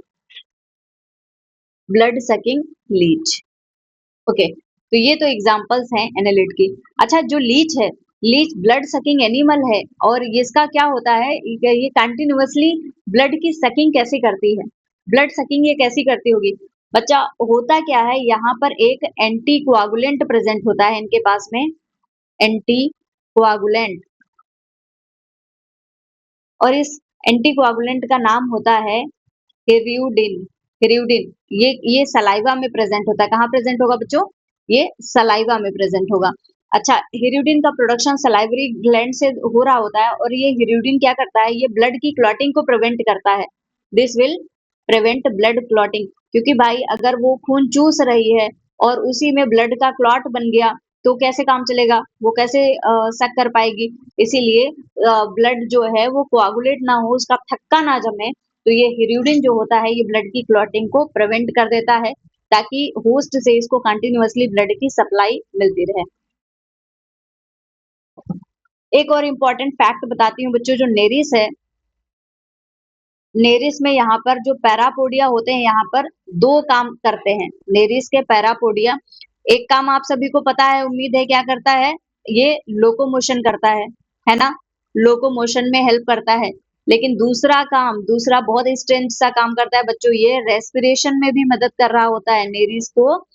Speaker 1: Blood sucking Leach. ओके, तो ये तो एग्जांपल्स हैं एनालिट की। अच्छा, जो लीच है, लीच ब्लड सकिंग एनिमल है, और इसका क्या होता है, ये कंटिन्यूअसली ब्लड की सकिंग कैसे करती है? ब्लड सकिंग ये कैसी करती होगी? बच्चा, होता क्या है, यहाँ पर एक एंटी कोआगुलेंट प्रेजेंट होता है इनके पास में, एंटी कोआगुलेंट, और इस एंटी कोआगुलेंट का नाम होता है हिरुडिन। हिरुडिन ये सलाइवा में प्रेजेंट होता है। कहाँ प्रेजेंट होगा बच्चों? ये सलाइवा में प्रेजेंट होगा। अच्छा, हिरुडिन का प्रोडक्शन सलाइवरी ग्लैंड से हो रहा होता है और ये हिरुडिन क्या करता है, ये ब्लड की क्लॉटिंग को प्रिवेंट करता है। This will prevent blood clotting, क्योंकि भाई अगर वो खून चूस रही है और उसी में ब्लड का क्लॉट बन गया तो कैसे काम चलेगा, वो कैसे सक कर पाएगी। इसीलिए ब्लड जो है वो कोआगुलेट ना हो, उसका थक्का ना जमे, तो ये हिरुडिन जो होता है ये ब्लड की क्लॉटिंग को प्रिवेंट कर देता है, ताकि होस्ट से इसको कंटिन्यूअसली ब्लड की सप्लाई मिलती रहे। एक और इम्पोर्टेंट फैक्ट बताती हूँ बच्चों, जो नेरिस है, नेरिस में यहाँ पर जो पैरापोडिया होते हैं यहाँ पर दो काम करते हैं। नेरिस के पैरापोडिया, एक काम आप सभी को पता है, उम्मीद है, क्या करता है, ये लोकोमोशन करता है ना, लोकोमोशन में हेल्प करता है। लेकिन दूसरा काम, दूसरा बहुत स्ट्रेंज सा काम करता है बच्चों, ये रेस्पिरेशन में भी मदद कर रहा होता है, नेरिस को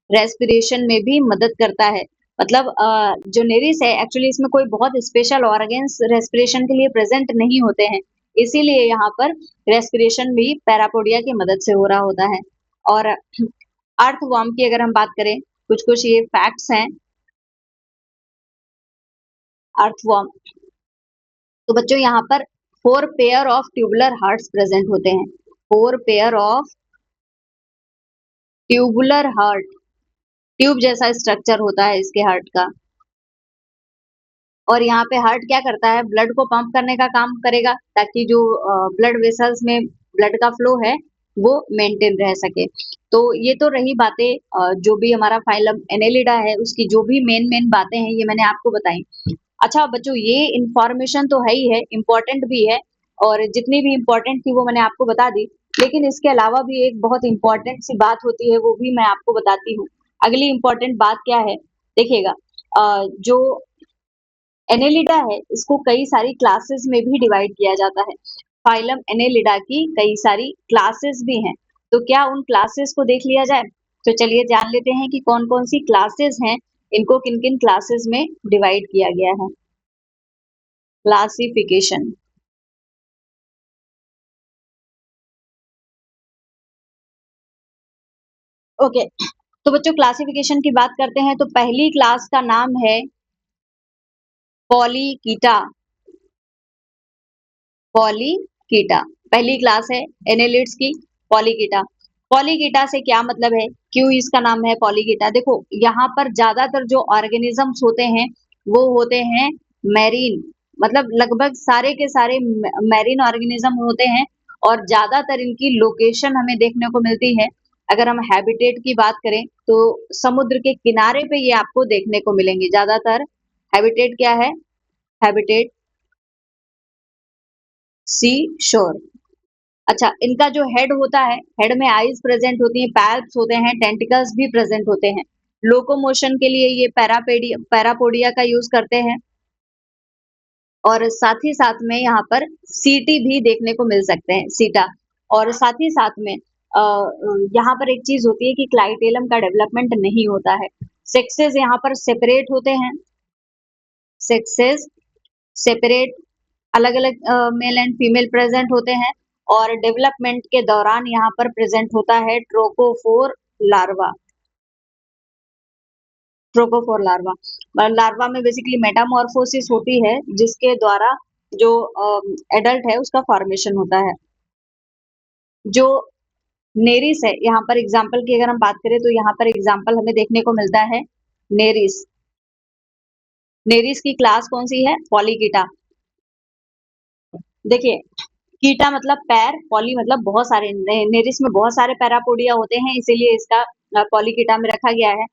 Speaker 1: रेस्पिरेशन में भी मदद करता है। मतलब जो नेरिस है एक्चुअली इसमें कोई बहुत स्पेशल ऑर्गन्स रेस्पिरेशन के लिए प्रेजेंट नहीं होते हैं, इसीलिए यहाँ पर रेस्पिरेशन भी पैरापोडिया की मदद से हो रहा होता है। और अर्थवॉर्म की अगर हम बात करें, कुछ कुछ ये फैक्ट्स हैं अर्थवॉर्म। तो बच्चों यहाँ पर 4 pair of tubular hearts present होते हैं, 4 pair of tubular heart, tube जैसा स्ट्रक्चर होता है इसके हार्ट का। और यहाँ पे हार्ट क्या करता है, ब्लड को पंप करने का काम करेगा, ताकि जो ब्लड वेसल्स में ब्लड का फ्लो है वो मेंटेन रह सके। तो ये तो रही बातें, जो भी हमारा फाइलम एनेलिडा है उसकी जो भी मेन मेन बातें हैं ये मैंने आपको बताई। अच्छा बच्चों, ये इंफॉर्मेशन तो है ही है, इम्पोर्टेंट भी है, और जितनी भी इम्पोर्टेंट थी वो मैंने आपको बता दी। लेकिन इसके अलावा भी एक बहुत इंपॉर्टेंट सी बात होती है, वो भी मैं आपको बताती हूँ। अगली इम्पोर्टेंट बात क्या है, देखिएगा, जो एनेलिडा है इसको कई सारी क्लासेस में भी डिवाइड किया जाता है। फाइलम एनेलिडा की कई सारी क्लासेस भी हैं, तो क्या उन क्लासेस को देख लिया जाए। तो चलिए जान लेते हैं कि कौन कौन सी क्लासेस हैं, इनको किन किन क्लासेस में डिवाइड किया गया है। क्लासिफिकेशन। ओके, तो बच्चों क्लासिफिकेशन की बात करते हैं, तो पहली क्लास का नाम है पॉलीकीटा। पॉलीकीटा पहली क्लास है एनेलिड्स की, पॉलीकीटा। पॉलीकीटा से क्या मतलब है, क्यों इसका नाम है पॉलीकीटा। देखो यहाँ पर ज्यादातर जो ऑर्गेनिजम्स होते हैं वो होते हैं मैरीन, मतलब लगभग सारे के सारे मैरीन ऑर्गेनिज्म होते हैं, और ज्यादातर इनकी लोकेशन हमें देखने को मिलती है। अगर हम हैबिटेट की बात करें तो समुद्र के किनारे पे ये आपको देखने को मिलेंगे ज्यादातर। हैबिटेट क्या है, हैबिटेट सी शोर। अच्छा, इनका जो हेड होता है, हेड में आईज प्रेजेंट होती हैं, पैल्प्स होते हैं, टेंटिकल्स भी प्रेजेंट होते हैं। लोकोमोशन के लिए ये पैरापोडिया का यूज करते हैं, और साथ ही साथ में यहाँ पर सीटी भी देखने को मिल सकते हैं, सीटा। और साथ ही साथ में यहाँ पर एक चीज होती है कि क्लाइटेलम का डेवलपमेंट नहीं होता है। सेक्सेस यहाँ पर सेपरेट होते हैं, सेक्सेस सेपरेट, अलग अलग मेल एंड फीमेल प्रेजेंट होते हैं, और डेवलपमेंट के दौरान यहाँ पर प्रेजेंट होता है trochophore larva. Trochophore larva, larva में बेसिकली मेटामॉर्फोसिस होती है, जिसके द्वारा जो एडल्ट है उसका फॉर्मेशन होता है। जो नेरिस है, यहाँ पर एग्जाम्पल की अगर हम बात करें तो यहाँ पर एग्जाम्पल हमें देखने को मिलता है नेरिस। नेरिस की क्लास कौन सी है, पॉलीकीटा। देखिए, कीटा मतलब पैर, पॉली मतलब बहुत सारे, नेरिस में बहुत सारे पैरापोडिया होते हैं, इसीलिए इसका पॉलीकीटा में रखा गया है।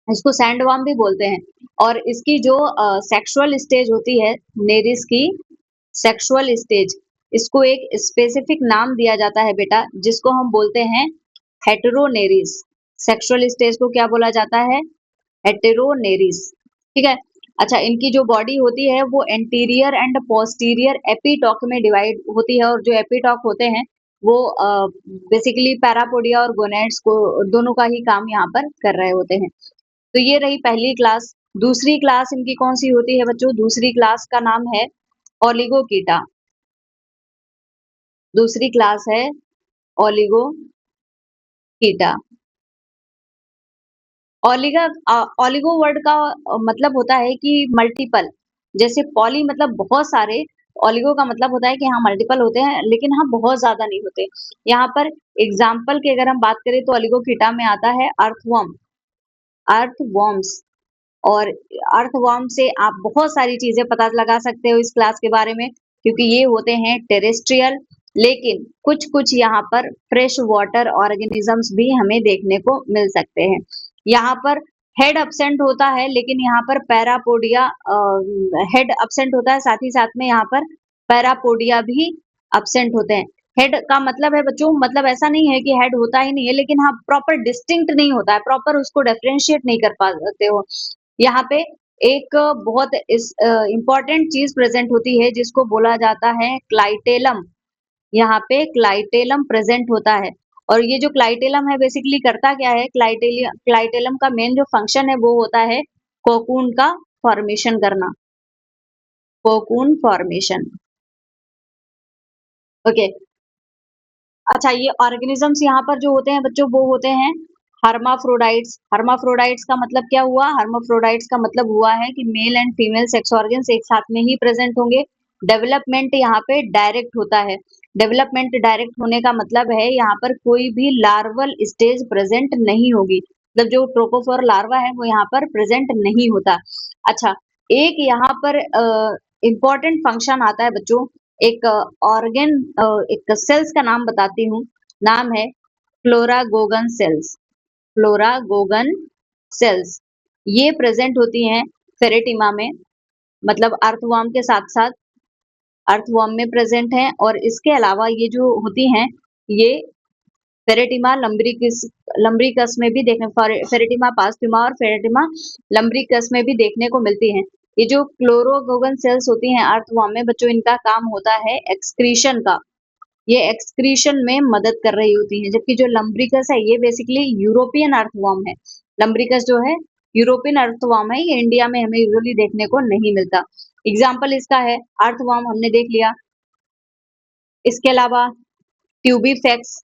Speaker 1: इसको सैंडवर्म भी बोलते हैं। और इसकी जो सेक्सुअल स्टेज होती है, नेरिस की सेक्सुअल स्टेज, इसको एक स्पेसिफिक नाम दिया जाता है बेटा, जिसको हम बोलते हैं हेटेरोनेरिस। सेक्सुअल स्टेज को क्या बोला जाता है, हेटेरोनेरिस। ठीक है। अच्छा, इनकी जो बॉडी होती है वो एंटीरियर एंड पोस्टीरियर एपीटॉक में डिवाइड होती है, और जो एपीटॉक होते हैं वो बेसिकली पैरापोडिया और गोनेड्स को दोनों का ही काम यहाँ पर कर रहे होते हैं। तो ये रही पहली क्लास। दूसरी क्लास इनकी कौन सी होती है बच्चों, दूसरी क्लास का नाम है ओलिगोकीटा। दूसरी क्लास है ओलिगोकीटा। ऑलिगो वर्ड का मतलब होता है कि मल्टीपल। जैसे पॉली मतलब बहुत सारे, ऑलिगो का मतलब होता है कि हाँ मल्टीपल होते हैं लेकिन हाँ बहुत ज्यादा नहीं होते। यहाँ पर एग्जाम्पल की अगर हम बात करें तो ऑलिगो कीटा में आता है अर्थवर्म, अर्थवर्म्स। और अर्थवर्म से आप बहुत सारी चीजें पता लगा सकते हो इस क्लास के बारे में, क्योंकि ये होते हैं टेरेस्ट्रियल। लेकिन कुछ कुछ यहाँ पर फ्रेश वाटर ऑर्गेनिजम्स भी हमें देखने को मिल सकते हैं। यहाँ पर हेड absent होता है, लेकिन यहाँ पर पैरापोडिया, हेड absent होता है, साथ ही साथ में यहाँ पर पैरापोडिया भी absent होते हैं। हेड का मतलब है बच्चों, मतलब ऐसा नहीं है कि हेड होता ही नहीं है, लेकिन हाँ प्रॉपर डिस्टिंक्ट नहीं होता है, प्रॉपर उसको डिफरेंशिएट नहीं कर पाते हो। यहाँ पे एक बहुत इस इम्पोर्टेंट चीज प्रेजेंट होती है जिसको बोला जाता है क्लाइटेलम। यहाँ पे क्लाइटेलम प्रेजेंट होता है। और ये जो क्लाइटेलम है बेसिकली करता क्या है, क्लाइटेलम का मेन जो फंक्शन है वो होता है कोकून का फॉर्मेशन करना, कोकून फॉर्मेशन। ओके। अच्छा, ये ऑर्गेनिजम्स यहाँ पर जो होते हैं बच्चों वो होते हैं हर्माफ्रोडाइट्स। हर्माफ्रोडाइट्स का मतलब क्या हुआ, हर्माफ्रोडाइट्स का मतलब हुआ है कि male and female sex organs एक साथ में ही प्रेजेंट होंगे। डेवलपमेंट यहाँ पे डायरेक्ट होता है। डेवलपमेंट डायरेक्ट होने का मतलब है यहाँ पर कोई भी लार्वल स्टेज प्रेजेंट नहीं होगी, मतलब जो ट्रोकोफोर लार्वा है वो यहाँ पर प्रेजेंट नहीं होता। अच्छा, एक यहाँ पर इम्पोर्टेंट फंक्शन आता है बच्चों, एक ऑर्गन, एक सेल्स का नाम बताती हूँ। नाम है फ्लोरागोगन सेल्स। फ्लोरागोगन सेल्स ये प्रेजेंट होती हैं फेरेटिमा में, मतलब अर्थवर्म के साथ साथ अर्थवर्म में प्रेजेंट हैं। और इसके अलावा ये जो होती हैं ये फेरेटिमा लम्ब्रिकस में भी देखने, फेरेटिमा पास्ट्यूमा और फेरेटिमा लम्ब्रिकस में भी देखने को मिलती हैं। ये जो क्लोरोगोगन सेल्स होती हैं अर्थवर्म में बच्चों, इनका काम होता है एक्सक्रीशन का। ये एक्सक्रीशन में मदद कर रही होती हैं, जबकि जो लम्ब्रिकस है ये बेसिकली यूरोपियन अर्थवर्म है। लम्ब्रिकस जो है यूरोपियन अर्थवर्म है, ये इंडिया में हमें यूजुअली देखने को नहीं मिलता। एग्जाम्पल इसका है अर्थवर्म, हमने देख लिया। इसके अलावा ट्यूबीफेक्स,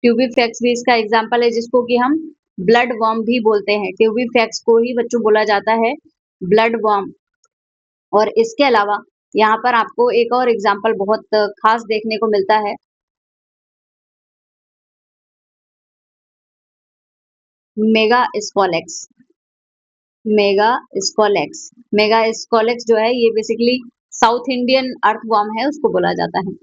Speaker 1: ट्यूबीफेक्स भी इसका एग्जाम्पल है, जिसको कि हम ब्लड वर्म भी बोलते हैं। ट्यूबीफेक्स को ही बच्चों बोला जाता है ब्लड वर्म। और इसके अलावा यहाँ पर आपको एक और एग्जाम्पल बहुत खास देखने को मिलता है, mega scolex. Mega scolex, mega scolex जो है ये बेसिकली साउथ इंडियन अर्थवर्म है, उसको बोला जाता है।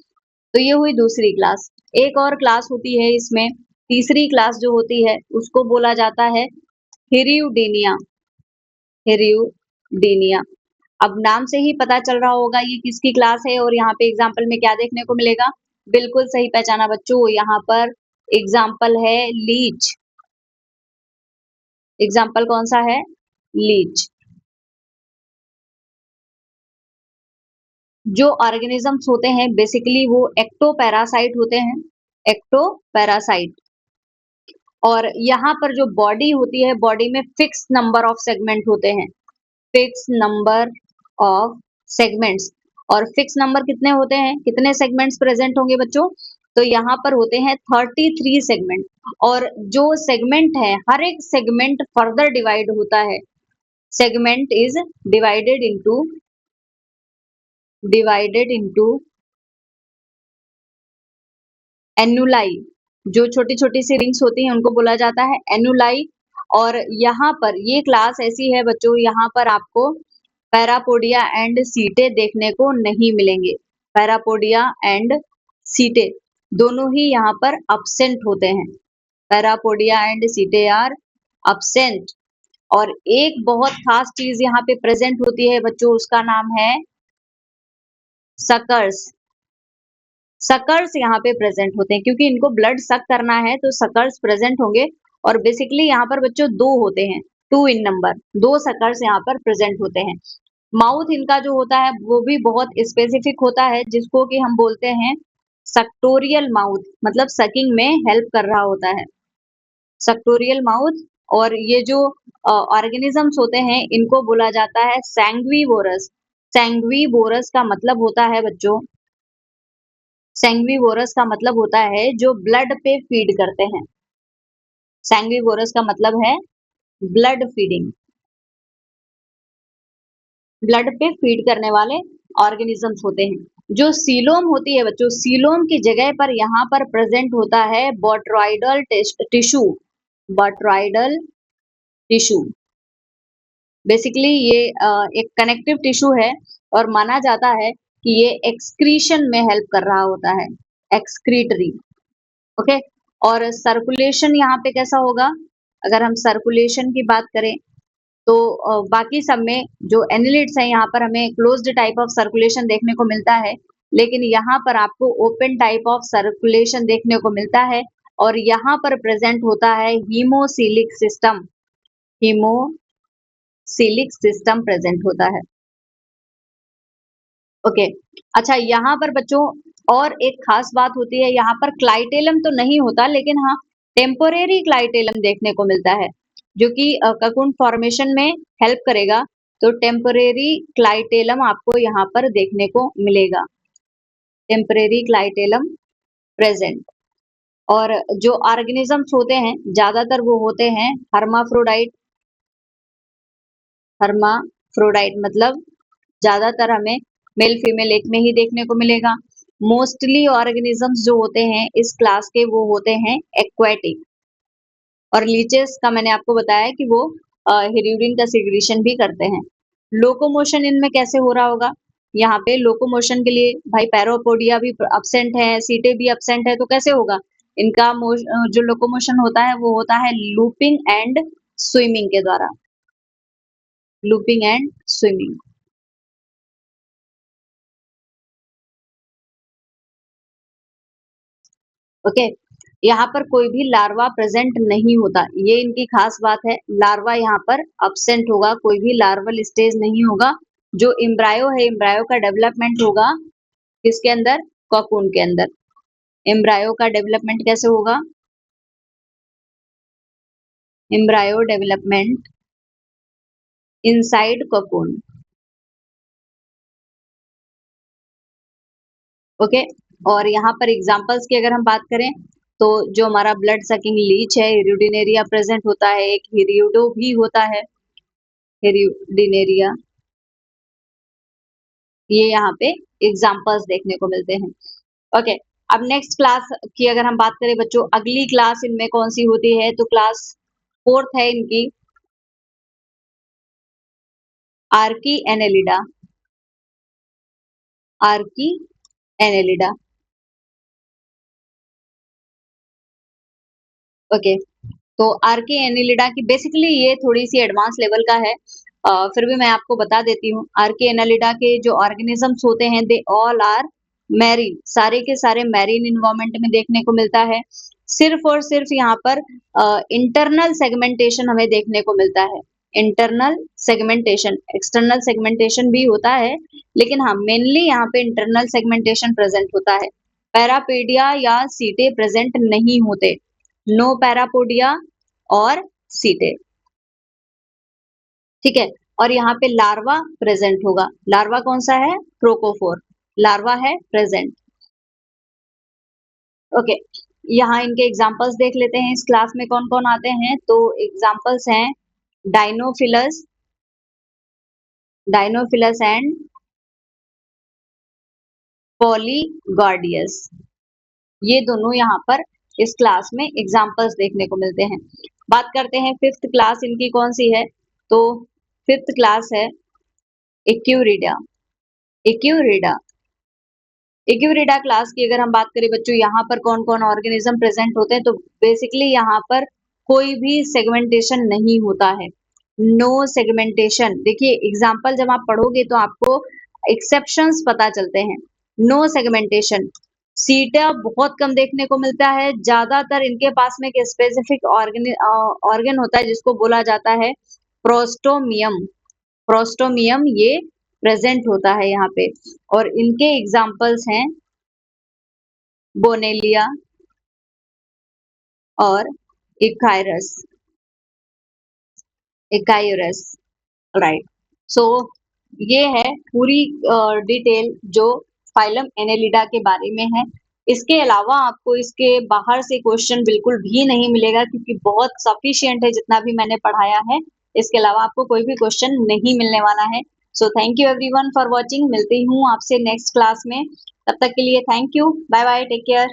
Speaker 1: तो ये हुई दूसरी क्लास। एक और क्लास होती है इसमें, तीसरी क्लास जो होती है उसको बोला जाता है हिरियुडीनिया। हिरियुडीनिया, अब नाम से ही पता चल रहा होगा ये किसकी क्लास है, और यहाँ पे एग्जाम्पल में क्या देखने को मिलेगा। बिल्कुल सही पहचाना बच्चों, यहाँ पर एग्जाम्पल है लीच। एग्जाम्पल कौन सा है, लीच। जो ऑर्गेनिजम्स होते हैं बेसिकली वो एक्टोपैरासाइट होते हैं, एक्टोपैरासाइट। और यहाँ पर जो बॉडी होती है, बॉडी में फिक्स नंबर ऑफ सेगमेंट होते हैं, फिक्स नंबर ऑफ सेगमेंट्स। और फिक्स नंबर कितने होते हैं, कितने सेगमेंट्स प्रेजेंट होंगे बच्चों, तो यहाँ पर होते हैं 33 सेगमेंट। और जो सेगमेंट है, हर एक सेगमेंट फर्दर डिवाइड होता है। Segment is divided into annuli. जो छोटी छोटी सी रिंग्स होती हैं उनको बोला जाता है एनुलाई। और यहाँ पर ये क्लास ऐसी है बच्चों, यहाँ पर आपको पैरापोडिया एंड सीटे देखने को नहीं मिलेंगे। पैरापोडिया एंड सीटे दोनों ही यहाँ पर absent होते हैं। पैरापोडिया एंड सीटे आर absent। और एक बहुत खास चीज यहाँ पे प्रेजेंट होती है बच्चों, उसका नाम है सकर्स। सकर्स यहाँ पे प्रेजेंट होते हैं, क्योंकि इनको ब्लड सक करना है तो सकर्स प्रेजेंट होंगे। और बेसिकली यहाँ पर बच्चों दो होते हैं, टू इन नंबर, दो सकर्स यहाँ पर प्रेजेंट होते हैं। माउथ इनका जो होता है वो भी बहुत स्पेसिफिक होता है, जिसको कि हम बोलते हैं सक्टोरियल माउथ, मतलब सकिंग में हेल्प कर रहा होता है, सक्टोरियल माउथ। और ये जो ऑर्गेनिजम्स होते हैं इनको बोला जाता है सैंग्विवोरस। सैंग्विवोरस का मतलब होता है बच्चों, सैंग्विवोरस का मतलब होता है जो ब्लड पे फीड करते हैं। सैंग्विवोरस का मतलब है ब्लड फीडिंग, ब्लड पे फीड करने वाले ऑर्गेनिजम्स होते हैं। जो सीलोम होती है बच्चों, सीलोम की जगह पर यहाँ पर प्रेजेंट होता है बोट्रॉइडल टिश्यू, बोट्रॉइडल टिश्यू। बेसिकली ये एक कनेक्टिव टिश्यू है और माना जाता है कि ये एक्सक्रीशन में हेल्प कर रहा होता है, एक्सक्रीटरी। ओके, और सर्कुलेशन यहाँ पे कैसा होगा? अगर हम सर्कुलेशन की बात करें तो बाकी सब में जो एनिलिड्स हैं यहाँ पर हमें क्लोज्ड टाइप ऑफ सर्कुलेशन देखने को मिलता है, लेकिन यहाँ पर आपको ओपन टाइप ऑफ सर्कुलेशन देखने को मिलता है और यहाँ पर प्रेजेंट होता है हीमोसिलिक सिस्टम, हीमोसिलिक सिस्टम प्रेजेंट होता है। ओके, अच्छा यहाँ पर बच्चों और एक खास बात होती है, यहाँ पर क्लाइटेलम तो नहीं होता लेकिन हाँ टेम्पोरेरी क्लाइटेलम देखने को मिलता है जो कि ककून फॉर्मेशन में हेल्प करेगा। तो टेम्पोरेरी क्लाइटेलम आपको यहाँ पर देखने को मिलेगा, टेम्पोरेरी क्लाइटेलम प्रेजेंट। और जो ऑर्गेनिजम्स होते हैं ज्यादातर वो होते हैं हर्माफ्रोडाइट, हर्माफ्रोडाइट मतलब ज्यादातर हमें मेल फीमेल एक में ही देखने को मिलेगा। मोस्टली ऑर्गेनिजम्स जो होते हैं इस क्लास के वो होते हैं एक्वेटिक। और लीचेस का मैंने आपको बताया कि वो हिरुडिन का सिक्रीशन भी करते हैं। लोकोमोशन इनमें कैसे हो रहा होगा? यहाँ पे लोकोमोशन के लिए भाई पैरोपोडिया भी अब्सेंट है, सीटे भी अब्सेंट है, तो कैसे होगा? इनका जो लोकोमोशन होता है वो होता है लूपिंग एंड स्विमिंग के द्वारा, लूपिंग एंड स्विमिंग। ओके, यहाँ पर कोई भी लार्वा प्रेजेंट नहीं होता, ये इनकी खास बात है। लार्वा यहाँ पर अब्सेंट होगा, कोई भी लार्वल स्टेज नहीं होगा। जो इम्ब्रायो है, इम्ब्रायो का डेवलपमेंट होगा किसके अंदर? कॉकून के अंदर। इम्ब्रायो का डेवलपमेंट कैसे होगा? Embryo development inside cocoon. Okay, और यहाँ पर एग्जांपल्स की अगर हम बात करें तो जो हमारा ब्लड सकिंग लीच है हिरुडिनेरिया प्रेजेंट होता है, एक हिरियोडो भी होता है, हिरुडिनेरिया। ये यहाँ पे एग्जाम्पल्स देखने को मिलते हैं। ओके, अब नेक्स्ट क्लास की अगर हम बात करें बच्चों, अगली क्लास इनमें कौन सी होती है? तो क्लास फोर्थ है इनकी, Archie Annelida, Archie Annelida. Okay, तो आर्की एनेलिडा की बेसिकली ये थोड़ी सी एडवांस लेवल का है, फिर भी मैं आपको बता देती हूँ। आर्की एनेलिडा के जो ऑर्गेनिजम्स होते हैं दे ऑल आर मैरीन, सारे के सारे मैरीन इन्वायरमेंट में देखने को मिलता है। सिर्फ और सिर्फ यहाँ पर इंटरनल सेगमेंटेशन हमें देखने को मिलता है, इंटरनल सेगमेंटेशन, एक्सटर्नल सेगमेंटेशन भी होता है लेकिन हाँ मेनली यहाँ पे इंटरनल सेगमेंटेशन प्रेजेंट होता है। पैरापेडिया या सीटे प्रेजेंट नहीं होते, नो पैरापोडिया और सीटे। ठीक है, और यहाँ पे लार्वा प्रेजेंट होगा, लार्वा कौन सा है? प्रोकोफोर, लार्वा है प्रेजेंट। ओके, यहाँ इनके एग्जांपल्स देख लेते हैं, इस क्लास में कौन कौन आते हैं। तो एग्जांपल्स हैं डाइनोफिलस, डाइनोफिलस एंड पॉलीगार्डियस, ये दोनों यहाँ पर इस क्लास में एग्जाम्पल्स देखने को मिलते हैं। बात करते हैं फिफ्थ क्लास इनकी कौन सी है? तो फिफ्थ क्लास है इक्यूरिडा, इक्यूरिडा। इक्यूरिडा क्लास की अगर हम बात करें बच्चों, यहाँ पर कौन कौन ऑर्गेनिज्म प्रेजेंट होते हैं? तो बेसिकली यहाँ पर कोई भी सेगमेंटेशन नहीं होता है, नो सेगमेंटेशन। देखिए एग्जाम्पल जब आप पढ़ोगे तो आपको एक्सेप्शंस पता चलते हैं। नो सेगमेंटेशन, सीटा बहुत कम देखने को मिलता है, ज्यादातर इनके पास में एक स्पेसिफिक ऑर्गन होता है जिसको बोला जाता है प्रोस्टोमियम, प्रोस्टोमियम ये प्रेजेंट होता है यहाँ पे। और इनके एग्जाम्पल्स हैं बोनेलिया और इकायरस, इकायुरस, राइट। सो ये है पूरी डिटेल जो फाइलम एनेलिडा के बारे में है। इसके अलावा आपको इसके बाहर से क्वेश्चन बिल्कुल भी नहीं मिलेगा क्योंकि बहुत सफिशिएंट है जितना भी मैंने पढ़ाया है। इसके अलावा आपको कोई भी क्वेश्चन नहीं मिलने वाला है। So thank you everyone for watching. मिलती हूँ आपसे नेक्स्ट क्लास में। तब तक के लिए thank you. Bye bye, take care.